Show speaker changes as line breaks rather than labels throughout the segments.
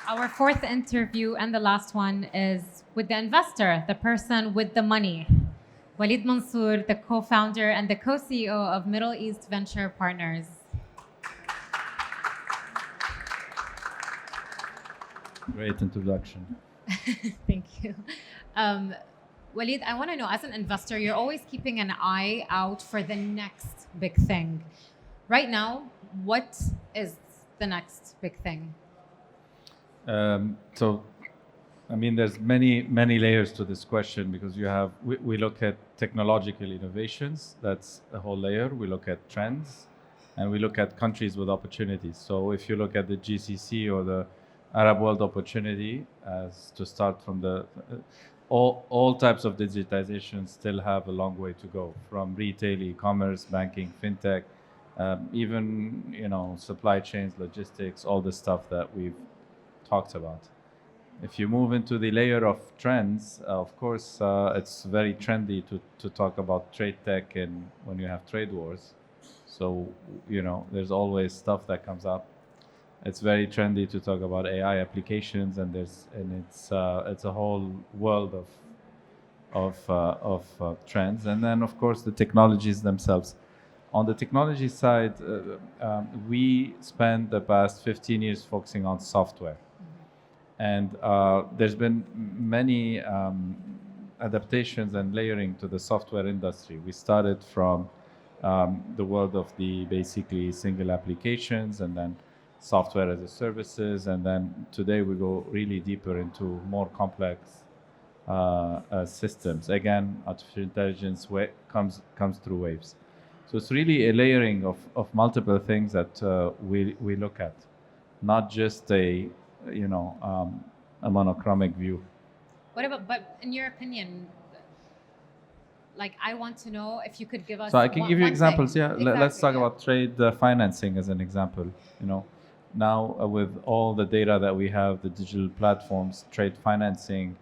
Our fourth interview and the last one is with the investor, the person with the money. Walid Mansour, the co-founder and the co-CEO of Middle East Venture Partners.
Great introduction.
Thank you. Walid, I want to know, as an investor, you're always keeping an eye out for the next big thing. Right now, what is the next big thing?
There's many layers to this question because we look at technological innovations, that's a whole layer. We look at trends, and we look at countries with opportunities. So if you look at the GCC or the Arab world opportunity, as to start from all types of digitization still have a long way to go, from retail, e-commerce, banking, fintech, even supply chains, logistics, all the stuff that we've talked about. If you move into the layer of trends, of course, it's very trendy to talk about trade tech and when you have trade wars. So, there's always stuff that comes up. It's very trendy to talk about AI applications, and it's a whole world of trends. And then, of course, the technologies themselves. On the technology side, we spent the past 15 years focusing on software. And there's been many adaptations and layering to the software industry. We started from the world of the basically single applications, and then software as a services, and then today we go really deeper into more complex systems. Again, artificial intelligence comes through waves. So it's really a layering of multiple things that we look at, not just a monochromic view.
But in your opinion, I want to know if you could give us.
So I can give you examples.
Thing.
Yeah,
exactly,
let's talk about trade financing as an example. Now with all the data that we have, the digital platforms, trade financing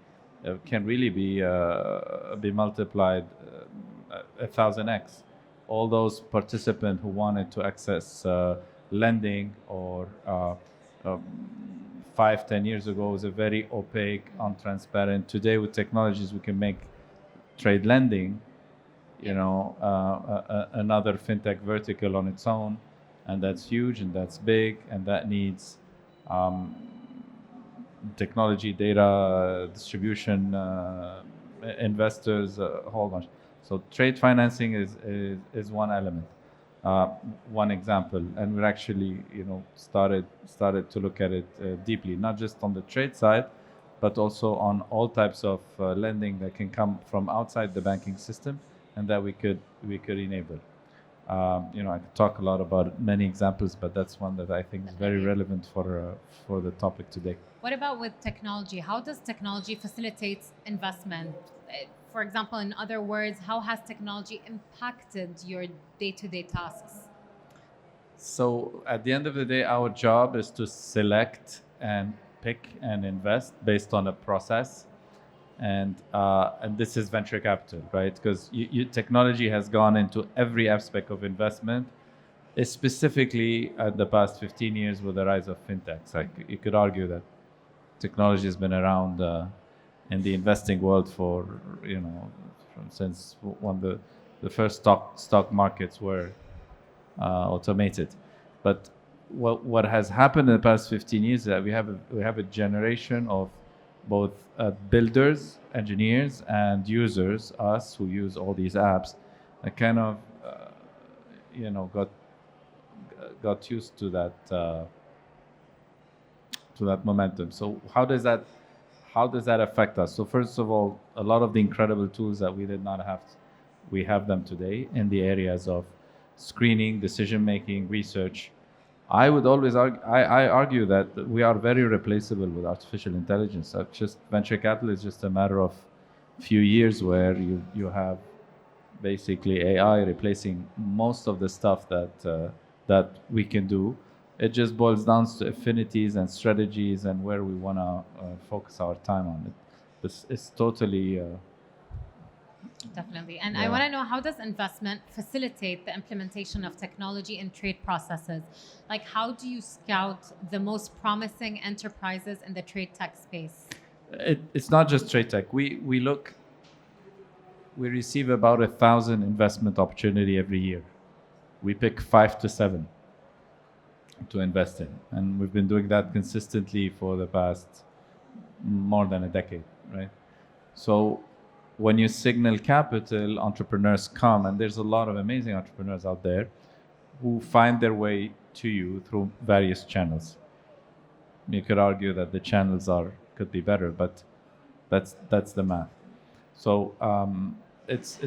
can really be multiplied 1,000x. All those participants who wanted to access lending or 5-10 years ago was a very opaque, untransparent. Today with technologies we can make trade lending, another fintech vertical on its own, and that's huge and that's big and that needs technology, data, distribution, investors, a whole bunch. So trade financing is one element. One example, and we're actually started to look at it deeply, not just on the trade side, but also on all types of lending that can come from outside the banking system, and that we could enable. I could talk a lot about many examples, but that's one that I think is very relevant for the topic today.
What about with technology? How does technology facilitate investment? For example, in other words, how has technology impacted your day-to-day tasks?
So at the end of the day, our job is to select and pick and invest based on a process. And this is venture capital, right? Because technology has gone into every aspect of investment, specifically at the past 15 years with the rise of fintechs. You could argue that technology has been around in the investing world for since when the first stock markets were automated. But what has happened in the past 15 years is that we have a generation of both builders, engineers, and users, us who use all these apps, that kind of got used to that momentum. So how does that affect us? So first of all, a lot of the incredible tools that we did not have, we have them today in the areas of screening, decision making, research. I would always argue that we are very replaceable with artificial intelligence. Just venture capital is just a matter of few years where you have basically AI replacing most of the stuff that we can do. It just boils down to affinities and strategies and where we want to focus our time on it. It's totally
Definitely. And I
Yeah.
want to know, how does investment facilitate the implementation of technology in trade processes? Like, how do you scout the most promising enterprises in the trade tech space?
It's not just trade tech. We receive about 1,000 investment opportunity every year. We pick 5 to 7 to invest in, and we've been doing that consistently for the past more than a decade, right? So when you signal capital, entrepreneurs come, and there's a lot of amazing entrepreneurs out there who find their way to you through various channels. You could argue that the channels could be better, but that's the math. So it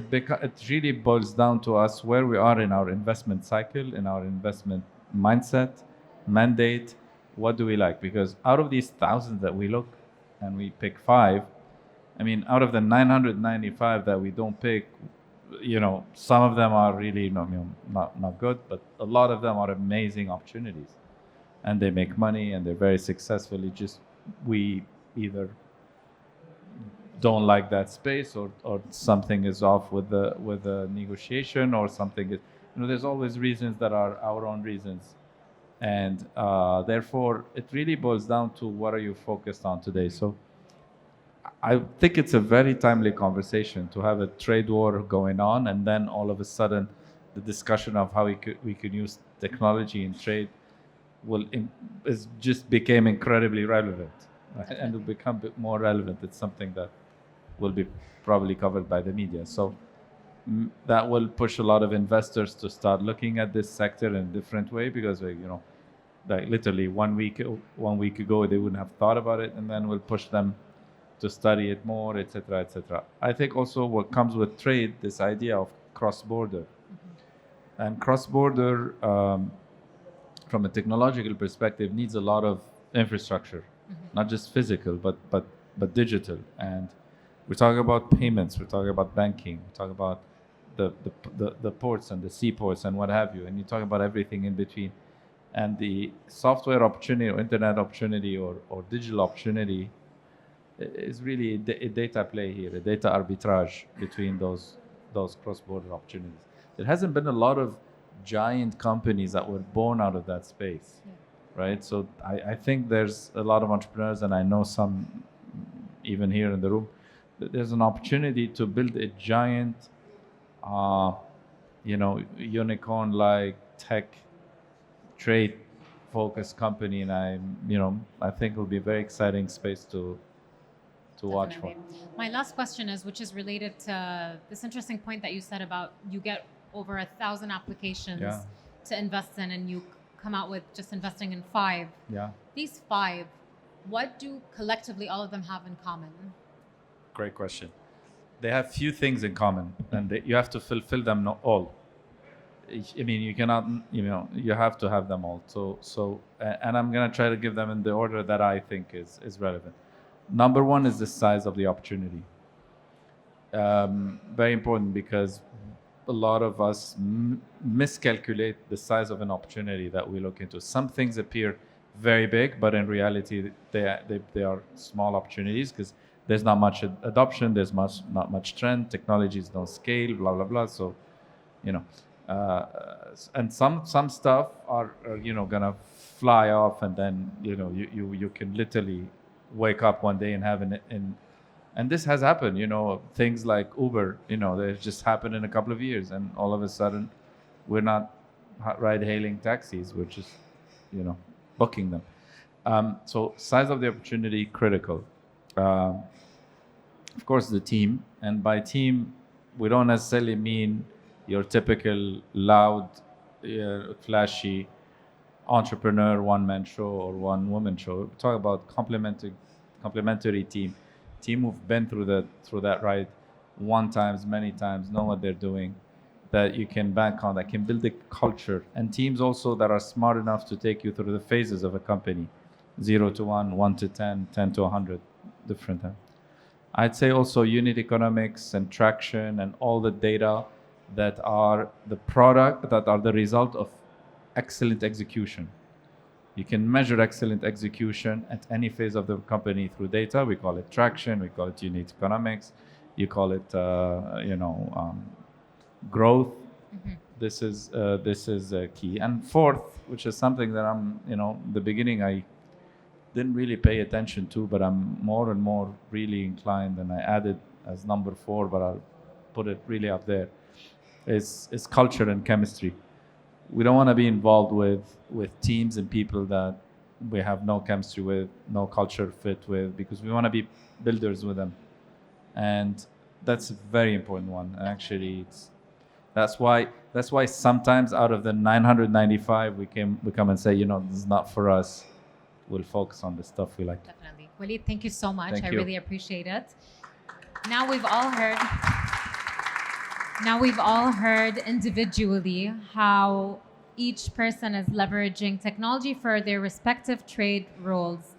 really boils down to us where we are in our investment cycle, in our investment mindset, mandate. What do we like? Because out of these thousands that we look, and we pick 5. I mean, out of the 995 that we don't pick, some of them are really not good, but a lot of them are amazing opportunities, and they make money and they're very successful. It just we either don't like that space, or something is off with the negotiation, or something is, there's always reasons that are our own reasons, and therefore it really boils down to what are you focused on today. So I think it's a very timely conversation to have a trade war going on, and then all of a sudden the discussion of how we could use technology in trade is just became incredibly relevant, right? And will become a bit more relevant. It's something that will be probably covered by the media. So that will push a lot of investors to start looking at this sector in a different way, because like literally 1 week ago they wouldn't have thought about it, and then we'll push them to study it more, etc., etc. I think also what comes with trade, this idea of cross-border, and cross-border from a technological perspective needs a lot of infrastructure, not just physical but digital. And we're talking about payments, we're talking about banking, we're talking about the ports and the seaports and what have you, and you talk about everything in between. And the software opportunity or internet opportunity or digital opportunity is really a data play here, a data arbitrage between those cross-border opportunities. There hasn't been a lot of giant companies that were born out of that space, right? So I think there's a lot of entrepreneurs, and I know some even here in the room. There's an opportunity to build a giant, unicorn-like tech trade-focused company, and I think it'll be a very exciting space to watch for.
My last question is, which is related to this interesting point that you said about you get over 1,000 applications to invest in, and you come out with just investing in 5.
Yeah.
These 5, what do collectively all of them have in common?
Great question. They have few things in common, and you have to fulfill them all. I mean, you cannot, you have to have them all. So, and I'm gonna try to give them in the order that I think is relevant. Number 1 is the size of the opportunity. Very important, because a lot of us miscalculate the size of an opportunity that we look into. Some things appear very big, but in reality, they are small opportunities, because there's not much adoption, there's not much trend, technologies don't scale, blah blah blah. So, and some stuff are gonna fly off, and then you can literally wake up one day and have and this has happened, things like Uber, they just happened in a couple of years, and all of a sudden we're not ride hailing taxis, we're just booking them. So size of the opportunity, critical. Of course, the team, and by team we don't necessarily mean your typical loud, flashy entrepreneur one-man show or one-woman show. We talk about complementary team who've been through that ride many times, know what they're doing, that you can bank on, that can build a culture, and teams also that are smart enough to take you through the phases of a company, 0 to 1, 1 to 10, 10 to 100, different. I'd say also unit economics and traction and all the data that are the product, that are the result of excellent execution. You can measure excellent execution at any phase of the company through data. We call it traction, we call it unit economics. you call it, growth.
Mhm.
This is key. And fourth, which is something that I'm, the beginning I didn't really pay attention to, but I'm more and more really inclined, and I added as number 4, but I'll put it really up there, is culture and chemistry. We don't want to be involved with teams and people that we have no chemistry with, no culture fit with, because we want to be builders with them. And that's a very important one. And actually, that's why sometimes out of the 995 we come and say, this is not for us. We'll focus on the stuff we like.
Definitely. Walid, thank you so much.
Thank
I
you.
really appreciate it. Now we've all heard individually how each person is leveraging technology for their respective trade roles.